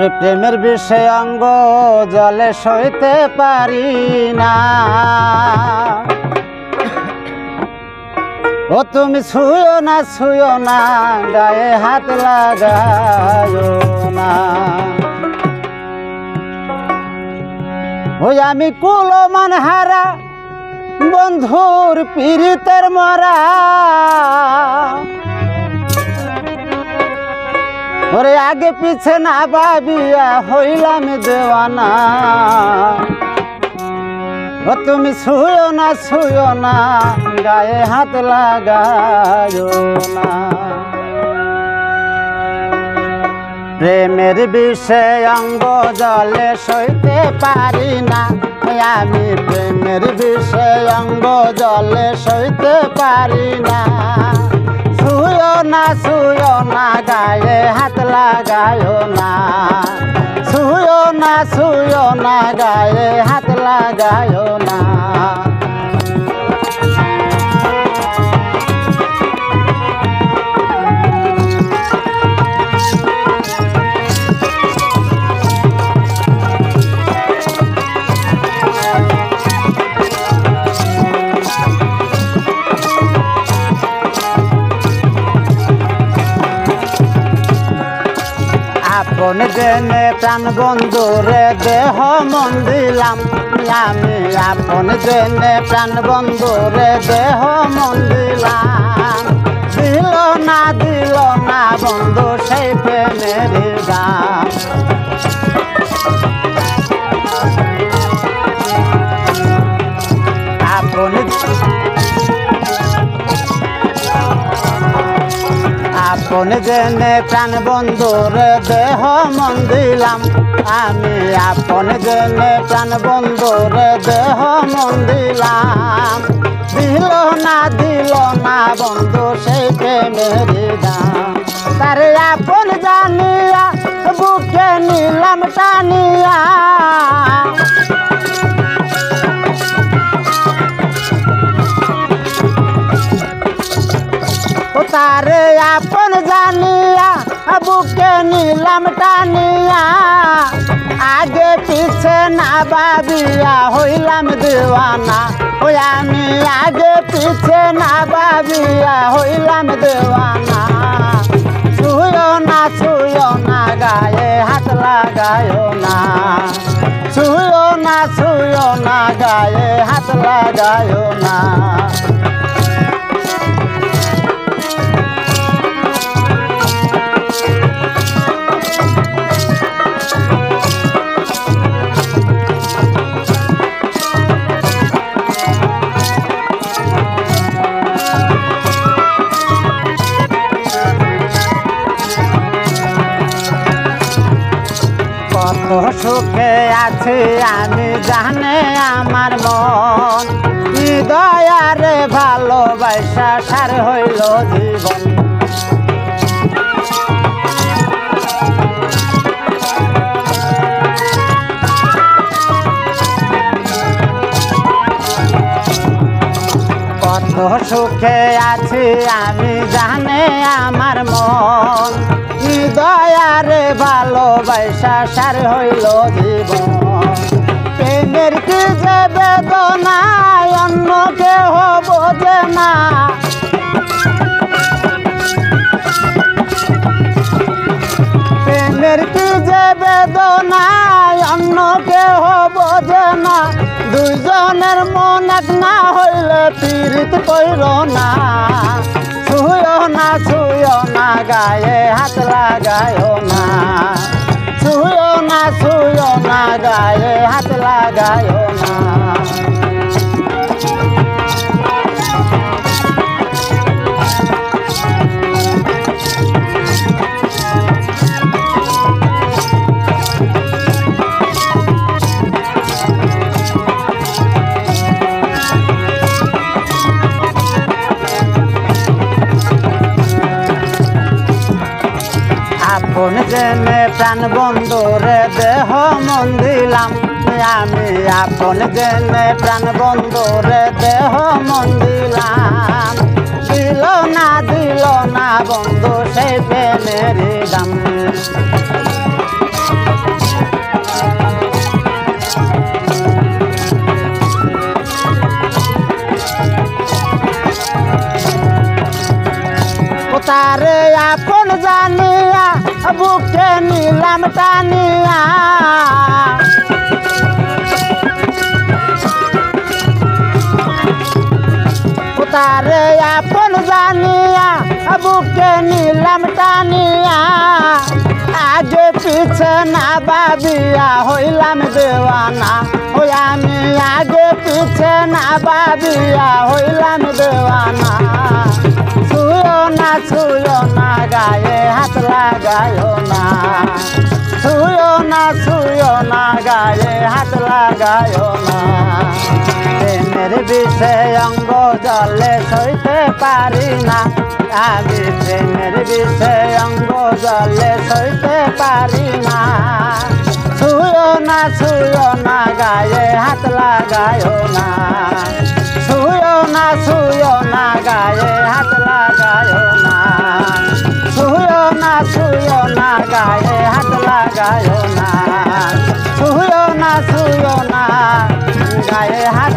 ওরে প্রেমের বিষয় অঙ্গ জলে সইতে পারি না। ও তুমি ছুঁয়ো না গায়ে হাত লাগায়ো না। ওই আমি কুলমান হারা বন্ধুর পীড়িতের মরা। ওরে আগে পিছে না ভাবিয়া হইলাম দেওয়ানা। ও তুমি ছুঁয়ো না গায়ে হাত লাগায়ো না। প্রেমের বিষয় অঙ্গ জলে সইতে পারি না। আমি প্রেমের বিষয় অঙ্গ জলে সইতে পারি না। ছুঁয়ো না গায়ে হাত লাগায়ো না। ছুঁয়ো না গায়ে হাত লাগায়ো না। আপন জেনে প্রাণ বন্ধুরে দেহ মন দিলাম। আমি আপন জেনে প্রাণ বন্ধুরে দেহ মন দিলাম। দিল না বন্ধু সেই প্রেমের দাম। আপন জেনে প্রাণ বন্ধুরে দেহ মন দিলাম। আমি আপন জেনে প্রাণ বন্ধুরে দেহ মন দিলাম। দিল না বন্ধু সেই প্রেমের দাম। তারে আপন জানিয়া বুকে নিলাম টানিয়া। তারে আপন জানিয়া বুকে নিলাম টানিয়া। আগে পিছে না ভাবিয়া হইলাম দেওয়ানা। ওই আমি আগে পিছে না ভাবিয়া হইলাম দেওয়ানা। ছুঁয়ো না গায়ে হাত লাগায়ো না। ছুঁয়ো না গায়ে হাত লাগায়ো না। কত সুখে আছি আমি জানে আমার মন। হৃদয়ারে ভালোবাসা সার হইল জীবন। কত সুখে আছি আমি জানে আমার মন। হৃদয়ারে ভালোবাসা সার হইল জীবন। প্রেমের কি যে বেদনা অন্য কেহ বোঝে না। প্রেমের কি যে বেদনা অন্য কেহ বোঝে না। দুইজনের মন এক না হইলে পীড়িত কইর না। ছুঁয়ো না গায়ে হাত লাগায়ো না। ছুঁয়ো না গায়ে হাত লাগায়ো না। আপন জেনে প্রাণ বন্ধুরে দেহ মন দিলাম। আমি আপন জেনে প্রাণ বন্ধুরে দেহ মন দিলাম। দিল না বন্ধু সেই প্রেমের দাম। তারে আপন জানিয়া বুকে নিলাম টানিয়া তারে আপন জানিয়া বুকে নিলাম টানিয়া আগে পিছে না ভাবিয়া হইলাম দেওয়ানা ওই আমি আগে পিছে না ভাবিয়া হইলাম দেওয়ানা ছুঁয়ো না গায়ে হাত লাগায়ো না ছুঁয়ো না গায়ে হাত লাগায়ো না প্রেমের বিষে অঙ্গ জলে সইতে পারি না আমি প্রেমের বিষে অঙ্গ জলে সইতে পারি না ছুঁয়ো না গায়ে হাত লাগায়ো না ছুঁয়ো না গায়ে হাত লাগায়ো না ছুঁয়ো না গায়ে হাত লাগায়ো না ছুঁয়ো না গায়ে হাত